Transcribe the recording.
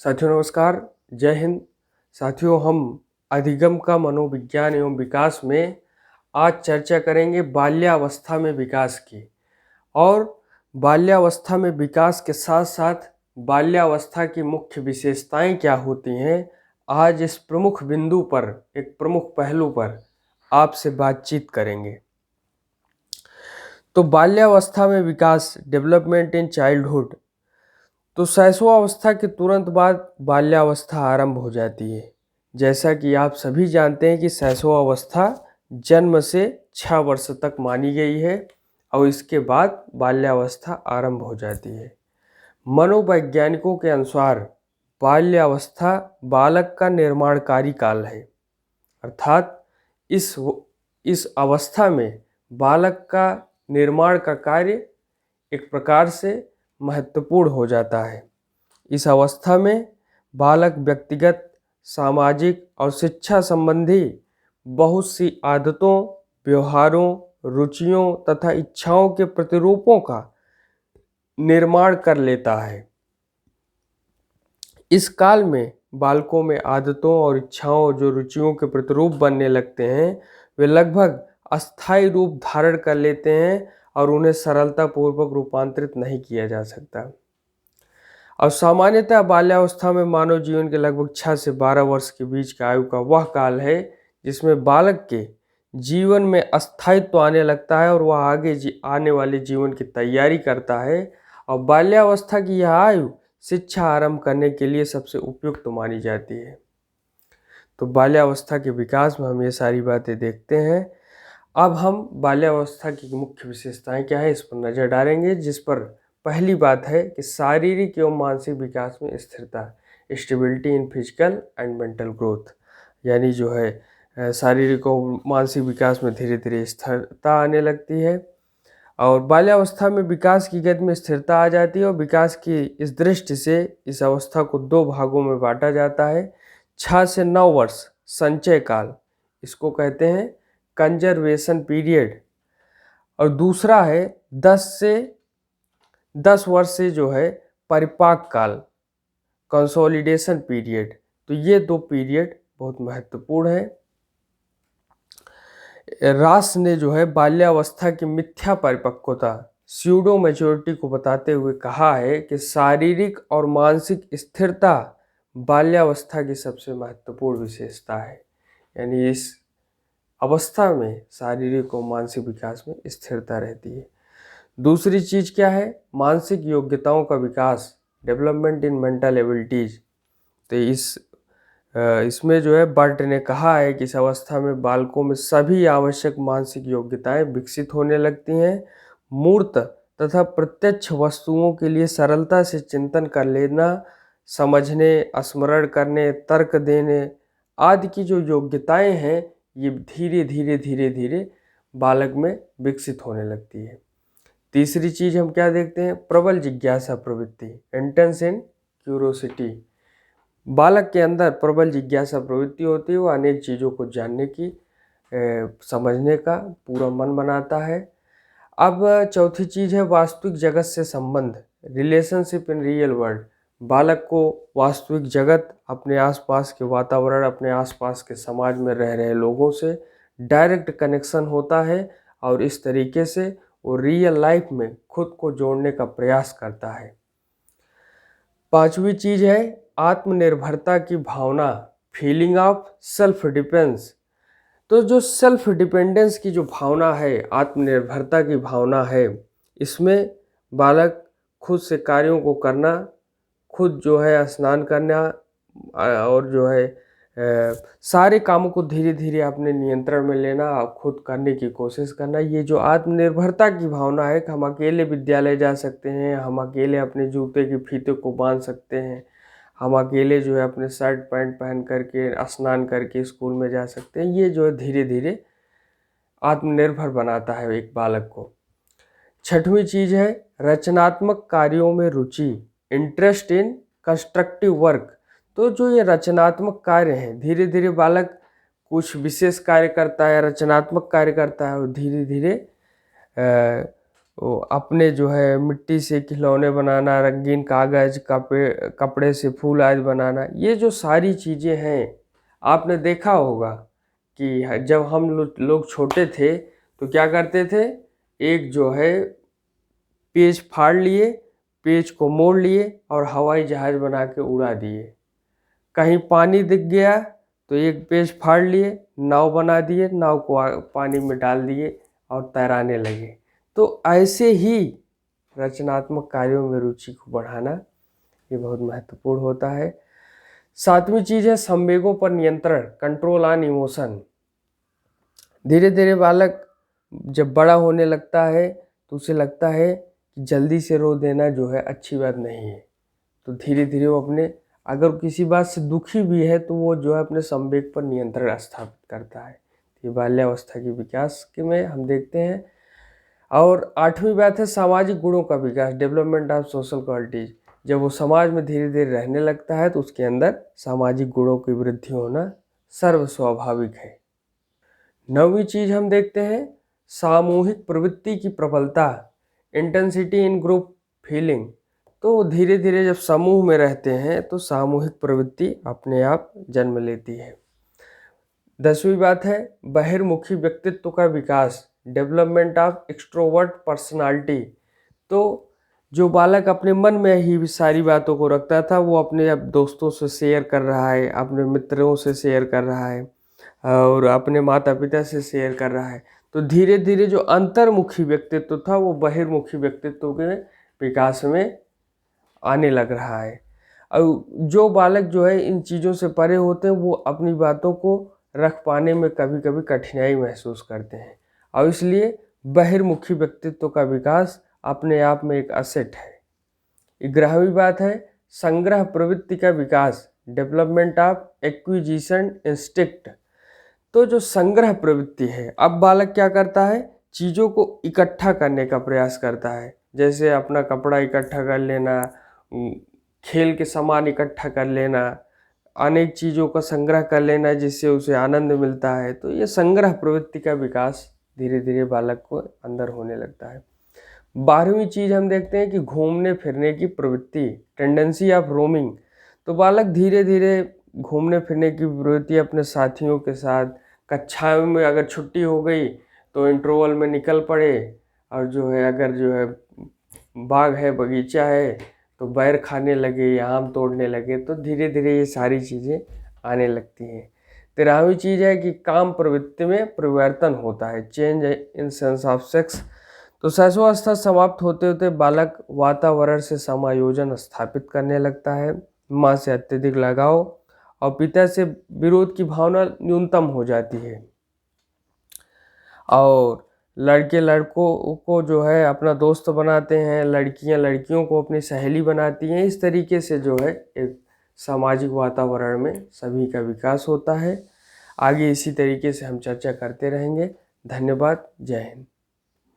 साथियों नमस्कार, जय हिंद। साथियों हम अधिगम का मनोविज्ञान एवं विकास में आज चर्चा करेंगे बाल्यावस्था में विकास की। और बाल्यावस्था में विकास के साथ साथ बाल्यावस्था की मुख्य विशेषताएं क्या होती हैं, आज इस प्रमुख बिंदु पर, एक प्रमुख पहलू पर आपसे बातचीत करेंगे। तो बाल्यावस्था में विकास, डेवलपमेंट इन चाइल्डहुड। तो शैशवावस्था के तुरंत बाद बाल्यावस्था आरंभ हो जाती है। जैसा कि आप सभी जानते हैं कि शैशवावस्था जन्म से 6 वर्ष तक मानी गई है और इसके बाद बाल्यावस्था आरंभ हो जाती है। मनोवैज्ञानिकों के अनुसार बाल्यावस्था बालक का निर्माणकारी काल है, अर्थात इस अवस्था में बालक का निर्माण का कार्य एक प्रकार से महत्वपूर्ण हो जाता है। इस अवस्था में बालक व्यक्तिगत, सामाजिक और शिक्षा संबंधी बहुत सी आदतों, व्यवहारों, रुचियों तथा इच्छाओं के प्रतिरूपों का निर्माण कर लेता है। इस काल में बालकों में आदतों और इच्छाओं, जो रुचियों के प्रतिरूप बनने लगते हैं, वे लगभग अस्थायी रूप धारण कर लेते हैं और उन्हें सरलतापूर्वक रूपांतरित नहीं किया जा सकता। और सामान्यतः बाल्यावस्था में मानव जीवन के लगभग 6 से 12 वर्ष के बीच की आयु का वह काल है जिसमें बालक के जीवन में अस्थायित्व आने लगता है और वह आगे आने वाले जीवन की तैयारी करता है। और बाल्यावस्था की यह आयु शिक्षा आरंभ करने के लिए सबसे उपयुक्त मानी जाती है। तो बाल्यावस्था के विकास में हम ये सारी बातें देखते हैं। अब हम बाल्यावस्था की मुख्य विशेषताएं क्या है इस पर नज़र डालेंगे, जिस पर पहली बात है कि शारीरिक एवं मानसिक विकास में स्थिरता, stability in physical and mental growth, यानी जो है शारीरिक और मानसिक विकास में धीरे धीरे स्थिरता आने लगती है। और बाल्यावस्था में विकास की गति में स्थिरता आ जाती है और विकास की इस दृष्टि से इस अवस्था को 2 भागों में बांटा जाता है। 6 से 9 वर्ष संचय काल, इसको कहते हैं कंजर्वेशन पीरियड, और दूसरा है 10 वर्ष से जो है परिपाक काल, कंसोलिडेशन पीरियड। तो ये 2 पीरियड बहुत महत्वपूर्ण है। रास ने जो है बाल्यावस्था की मिथ्या परिपक्वता, स्यूडो मैच्योरिटी को बताते हुए कहा है कि शारीरिक और मानसिक स्थिरता बाल्यावस्था की सबसे महत्वपूर्ण विशेषता है। यानी इस अवस्था में शारीरिक और मानसिक विकास में स्थिरता रहती है। दूसरी चीज क्या है? मानसिक योग्यताओं का विकास, डेवलपमेंट इन मेंटल एबिलिटीज। तो इसमें जो है बर्ट ने कहा है कि इस अवस्था में बालकों में सभी आवश्यक मानसिक योग्यताएं विकसित होने लगती हैं। मूर्त तथा प्रत्यक्ष वस्तुओं के लिए सरलता से चिंतन कर लेना, समझने, स्मरण करने, तर्क देने आदि की जो योग्यताएं हैं, ये धीरे धीरे बालक में विकसित होने लगती है। तीसरी चीज हम क्या देखते हैं? प्रबल जिज्ञासा प्रवृत्ति, इंटेंस इन क्यूरोसिटी। बालक के अंदर प्रबल जिज्ञासा प्रवृत्ति होती है, वो अनेक चीज़ों को जानने की, समझने का पूरा मन बनाता है। अब चौथी चीज़ है वास्तविक जगत से संबंध, रिलेशनशिप इन रियल वर्ल्ड। बालक को वास्तविक जगत, अपने आसपास के वातावरण, अपने आसपास के समाज में रह रहे लोगों से डायरेक्ट कनेक्शन होता है और इस तरीके से वो रियल लाइफ में खुद को जोड़ने का प्रयास करता है। पांचवी चीज है आत्मनिर्भरता की भावना, फीलिंग ऑफ सेल्फ डिपेंडेंस। तो जो सेल्फ डिपेंडेंस की जो भावना है, आत्मनिर्भरता की भावना है, इसमें बालक खुद से कार्यों को करना, खुद जो है स्नान करना और जो है सारे कामों को धीरे धीरे अपने नियंत्रण में लेना और खुद करने की कोशिश करना, ये जो आत्मनिर्भरता की भावना है कि हम अकेले विद्यालय जा सकते हैं, हम अकेले अपने जूते के फीते को बांध सकते हैं, हम अकेले जो है अपने शर्ट पैंट पहन करके स्नान करके स्कूल में जा सकते हैं, ये जो है धीरे धीरे आत्मनिर्भर बनाता है एक बालक को। छठवीं चीज है रचनात्मक कार्यों में रुचि, इंटरेस्ट इन कंस्ट्रक्टिव वर्क। तो जो ये रचनात्मक कार्य हैं, धीरे धीरे बालक कुछ विशेष कार्य करता है, रचनात्मक कार्य करता है और धीरे धीरे वो अपने जो है मिट्टी से खिलौने बनाना, रंगीन कागज़, कपड़े से फूल आदि बनाना, ये जो सारी चीज़ें हैं, आपने देखा होगा कि जब हम लोग छोटे थे तो क्या करते थे, एक जो है पेज फाड़ लिए, पेज को मोड़ लिए और हवाई जहाज़ बना के उड़ा दिए। कहीं पानी दिख गया तो एक पेज फाड़ लिए, नाव बना दिए, नाव को पानी में डाल दिए और तैराने लगे। तो ऐसे ही रचनात्मक कार्यों में रुचि को बढ़ाना ये बहुत महत्वपूर्ण होता है। 7वीं चीज़ है संवेगों पर नियंत्रण, कंट्रोल ऑन इमोशन। धीरे धीरे बालक जब बड़ा होने लगता है तो उसे लगता है कि जल्दी से रो देना जो है अच्छी बात नहीं है। तो धीरे धीरे वो अपने, अगर किसी बात से दुखी भी है तो वो जो है अपने संवेग पर नियंत्रण स्थापित करता है। ये बाल्यावस्था के विकास के में हम देखते हैं। और 8वीं बात है सामाजिक गुणों का विकास, डेवलपमेंट ऑफ सोशल क्वालिटीज। जब वो समाज में धीरे धीरे रहने लगता है तो उसके अंदर सामाजिक गुणों की वृद्धि होना सर्व स्वाभाविक है। 9वीं चीज हम देखते हैं सामूहिक प्रवृत्ति की प्रबलता, इंटेंसिटी इन ग्रुप फीलिंग। तो धीरे धीरे जब समूह में रहते हैं तो सामूहिक प्रवृत्ति अपने आप जन्म लेती है। 10वीं बात है बहिर्मुखी व्यक्तित्व का विकास, डेवलपमेंट ऑफ एक्सट्रोवर्ट पर्सनालिटी। तो जो बालक अपने मन में ही सारी बातों को रखता था वो अपने अब दोस्तों से शेयर कर रहा है, अपने मित्रों से शेयर कर रहा है और अपने माता पिता से शेयर कर रहा है। तो धीरे धीरे जो अंतर्मुखी व्यक्तित्व था वो बहिर्मुखी व्यक्तित्व के विकास में आने लग रहा है। और जो बालक जो है इन चीज़ों से परे होते हैं वो अपनी बातों को रख पाने में कभी कभी कठिनाई महसूस करते हैं और इसलिए बहिर्मुखी व्यक्तित्व का विकास अपने आप में एक असेट है। 11वीं बात है संग्रह प्रवृत्ति का विकास, डेवलपमेंट ऑफ एक्विजिशन इंस्टिक्ट। तो जो संग्रह प्रवृत्ति है, अब बालक क्या करता है, चीज़ों को इकट्ठा करने का प्रयास करता है। जैसे अपना कपड़ा इकट्ठा कर लेना, खेल के सामान इकट्ठा कर लेना, अनेक चीज़ों का संग्रह कर लेना जिससे उसे आनंद मिलता है। तो ये संग्रह प्रवृत्ति का विकास धीरे धीरे बालक को अंदर होने लगता है। 12वीं चीज़ हम देखते हैं कि घूमने फिरने की प्रवृत्ति, टेंडेंसी ऑफ रोमिंग। तो बालक धीरे धीरे घूमने फिरने की प्रवृत्ति अपने साथियों के साथ, कक्षा में अगर छुट्टी हो गई तो इंटरवल में निकल पड़े और जो है अगर जो है बाग है, बगीचा है तो बैर खाने लगे या आम तोड़ने लगे। तो धीरे धीरे ये सारी चीज़ें आने लगती हैं। 13वीं चीज़ है कि काम प्रवृत्ति में परिवर्तन होता है, change in sense of sex. तो शैशवावस्था समाप्त होते होते बालक वातावरण से समायोजन स्थापित करने लगता है, माँ से अत्यधिक लगाव और पिता से विरोध की भावना न्यूनतम हो जाती है और लड़के लड़कों को जो है अपना दोस्त बनाते हैं, लड़कियां लड़कियों को अपनी सहेली बनाती हैं। इस तरीके से जो है एक सामाजिक वातावरण में सभी का विकास होता है। आगे इसी तरीके से हम चर्चा करते रहेंगे। धन्यवाद। जय हिंद।